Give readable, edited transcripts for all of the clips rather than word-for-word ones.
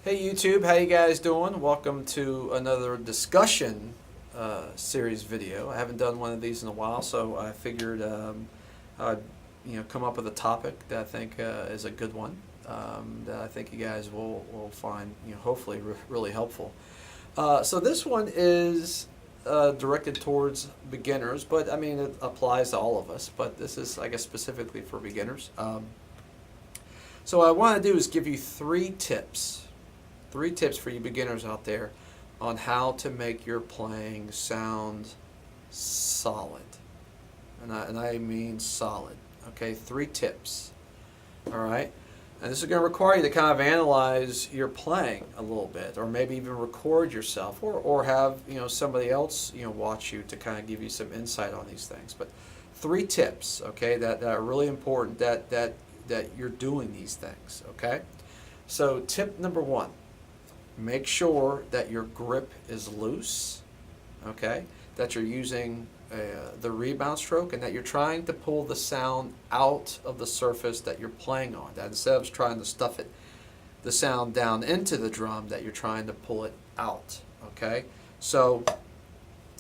Hey YouTube, how you guys doing? Welcome to another discussion series video. I haven't done one of these in a while, so I figured I'd come up with a topic that I think is a good one that I think you guys will find hopefully really helpful. So this one is directed towards beginners, but I mean it applies to all of us. But this is, I guess, specifically for beginners. So what I want to do is give you three tips for you beginners out there on how to make your playing sound solid. And I mean solid. Okay, three tips. All right? And this is going to require you to kind of analyze your playing a little bit, or maybe even record yourself, or have somebody else watch you to kind of give you some insight on these things. But three tips, okay, that are really important that you're doing these things, okay? So tip number one, make sure that your grip is loose, okay, that you're using the rebound stroke, and that you're trying to pull the sound out of the surface that you're playing on. That instead of trying to stuff the sound down into the drum, that you're trying to pull it out, okay? So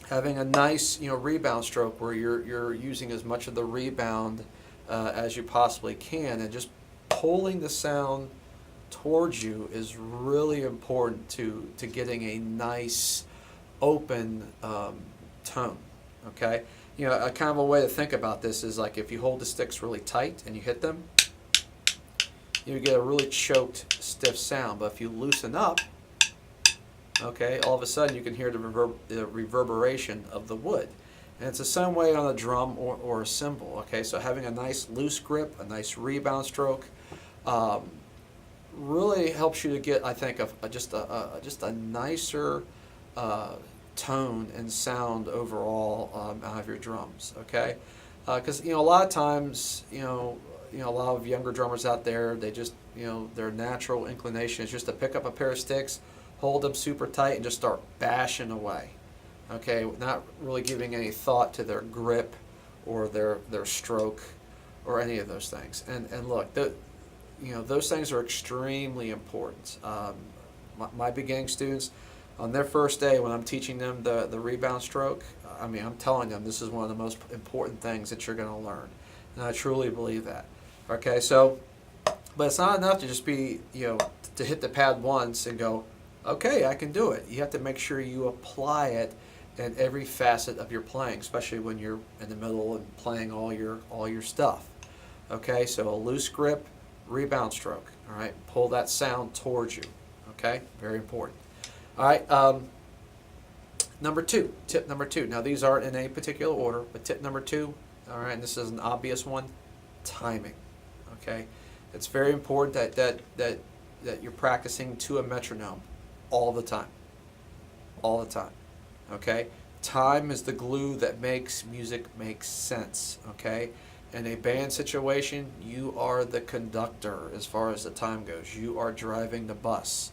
having a nice rebound stroke where you're using as much of the rebound as you possibly can, and just pulling the sound towards you is really important to getting a nice open tone. Okay, a kind of a way to think about this is like if you hold the sticks really tight and you hit them, you get a really choked, stiff sound. But if you loosen up, okay, all of a sudden you can hear the reverberation of the wood. And it's the same way on a drum or a cymbal. Okay, so having a nice loose grip, a nice rebound stroke, really helps you to get, I think, just a nicer tone and sound overall out of your drums. Okay, because a lot of times a lot of younger drummers out there, they just their natural inclination is just to pick up a pair of sticks, hold them super tight, and just start bashing away. Okay, not really giving any thought to their grip or their stroke or any of those things. And look, those things are extremely important. My beginning students, on their first day when I'm teaching them the rebound stroke, I mean, I'm telling them this is one of the most important things that you're going to learn. And I truly believe that. Okay, so, but it's not enough to just be, to hit the pad once and go, okay, I can do it. You have to make sure you apply it in every facet of your playing, especially when you're in the middle and playing all your stuff. Okay, so a loose grip, rebound stroke. All right, pull that sound towards you. Okay, very important. All right, tip number two. Now these aren't in any particular order, but tip number two. All right, and this is an obvious one: timing. Okay, it's very important that you're practicing to a metronome all the time. All the time. Okay, time is the glue that makes music make sense. Okay. In a band situation, you are the conductor as far as the time goes. You are driving the bus.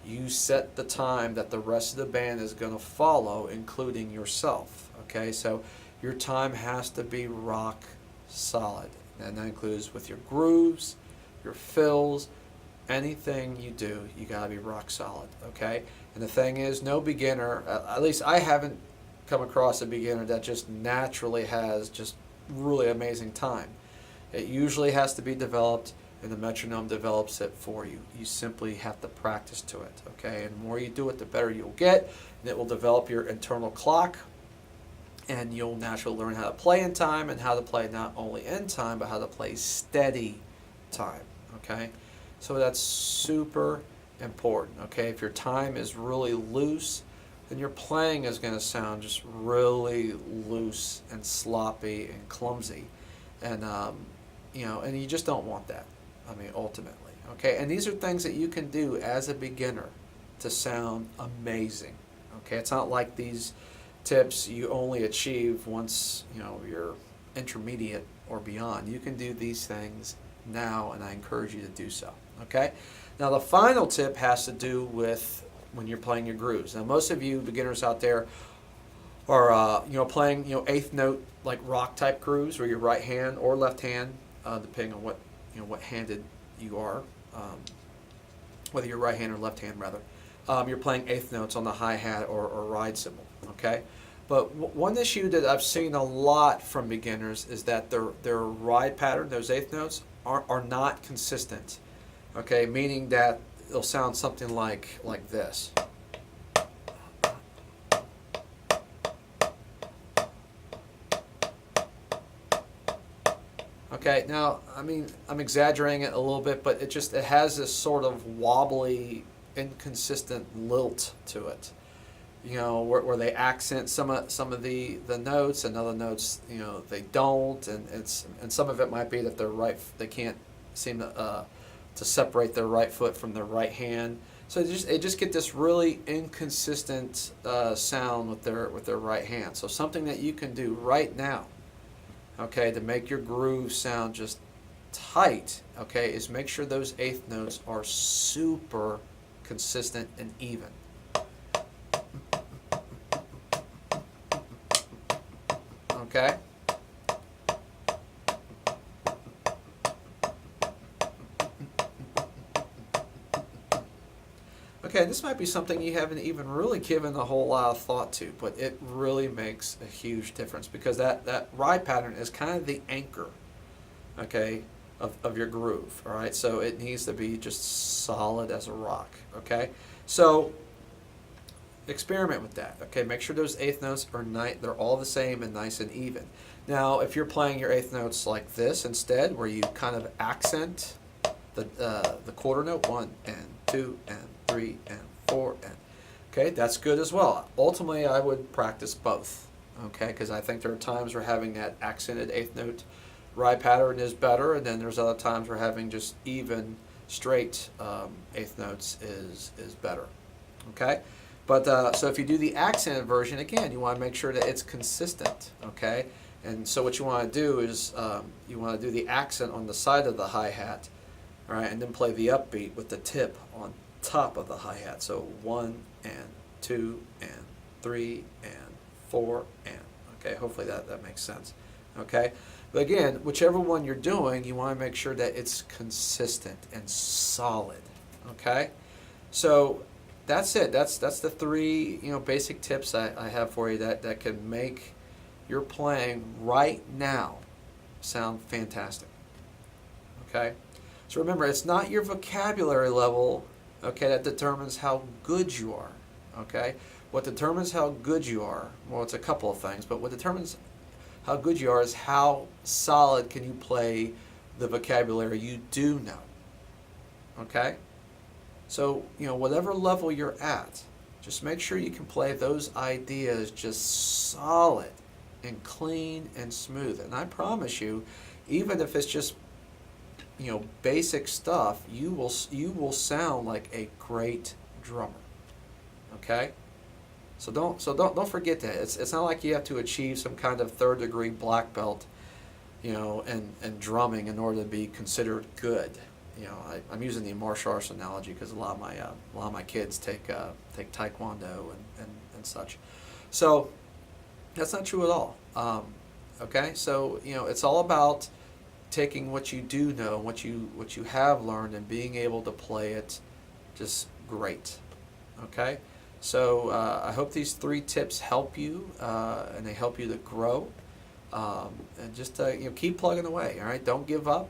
You set the time that the rest of the band is going to follow, including yourself. Okay, so your time has to be rock solid. And that includes with your grooves, your fills, anything you do, you got to be rock solid. Okay, and the thing is, no beginner, at least I haven't come across a beginner that just naturally has just really amazing time. It usually has to be developed, and the metronome develops it for you. You simply have to practice to it, okay? And the more you do it, the better you'll get, and it will develop your internal clock, and you'll naturally learn how to play in time, and how to play not only in time, but how to play steady time, okay? So that's super important, okay? If your time is really loose, then your playing is going to sound just really loose and sloppy and clumsy, and and you just don't want that. I mean, ultimately, okay. And these are things that you can do as a beginner to sound amazing. Okay, it's not like these tips you only achieve once you're intermediate or beyond. You can do these things now, and I encourage you to do so. Okay. Now the final tip has to do with when you're playing your grooves. Now most of you beginners out there are playing eighth note like rock type grooves, where your right hand or left hand, depending on what handed you are, whether you're right hand or left hand rather, you're playing eighth notes on the hi-hat or ride cymbal, okay? But one issue that I've seen a lot from beginners is that their ride pattern, those eighth notes, are not consistent, okay? Meaning that it'll sound something like this. Okay, now, I mean, I'm exaggerating it a little bit, but it has this sort of wobbly, inconsistent lilt to it. You know, where they accent some of the notes, and other notes, you know, they don't, and some of it might be that they can't seem to separate their right foot from their right hand. So they just get this really inconsistent sound with their right hand. So something that you can do right now, okay, to make your groove sound just tight, okay, is make sure those eighth notes are super consistent and even. Okay? Okay, this might be something you haven't even really given a whole lot of thought to, but it really makes a huge difference, because that ride pattern is kind of the anchor, okay, of your groove, all right? So it needs to be just solid as a rock, okay? So experiment with that, okay? Make sure those eighth notes are they're all the same and nice and even. Now, if you're playing your eighth notes like this instead, where you kind of accent the quarter note, 1 and 2 and 3 and 4 and, okay, that's good as well. Ultimately, I would practice both, okay, because I think there are times where having that accented eighth note ride pattern is better, and then there's other times where having just even straight eighth notes is better, okay? But so if you do the accented version, again, you want to make sure that it's consistent, okay? And so what you want to do is you want to do the accent on the side of the hi-hat, all right, and then play the upbeat with the tip on top of the hi-hat. So 1 and 2 and 3 and 4 and, okay, hopefully that makes sense, okay? But again, whichever one you're doing, you want to make sure that it's consistent and solid, okay? So that's it. That's the 3, you know, basic tips I have for you that can make your playing right now sound fantastic, okay? So remember, it's not your vocabulary level, okay, that determines how good you are, okay? What determines how good you are, well, it's a couple of things, but what determines how good you are is how solid can you play the vocabulary you do know, okay? So, you know, whatever level you're at, just make sure you can play those ideas just solid and clean and smooth. And I promise you, even if it's just, you know, basic stuff, you will sound like a great drummer. Okay? So don't forget that. It's not like you have to achieve some kind of 3rd degree black belt, you know, and drumming in order to be considered good. You know, I'm using the martial arts analogy because a lot of my kids take taekwondo and such. So that's not true at all. Okay, so you know, it's all about taking what you do know, what you have learned, and being able to play it just great. Okay, so I hope these 3 tips help you, and they help you to grow. And just you know, keep plugging away. All right, don't give up.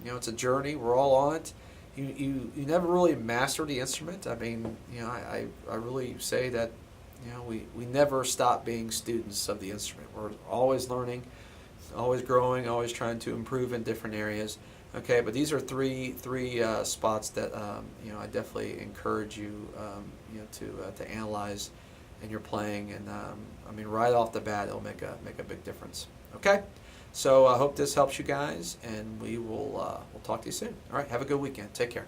You know, it's a journey. We're all on it. You never really master the instrument. I mean, you know, I really say that, you know, we never stop being students of the instrument. We're always learning, always growing, always trying to improve in different areas. Okay, but these are three spots that you know, I definitely encourage you, you know, to analyze in your playing, and I mean, right off the bat, it'll make a big difference. Okay, so I hope this helps you guys, and we'll talk to you soon. All right, have a good weekend. Take care.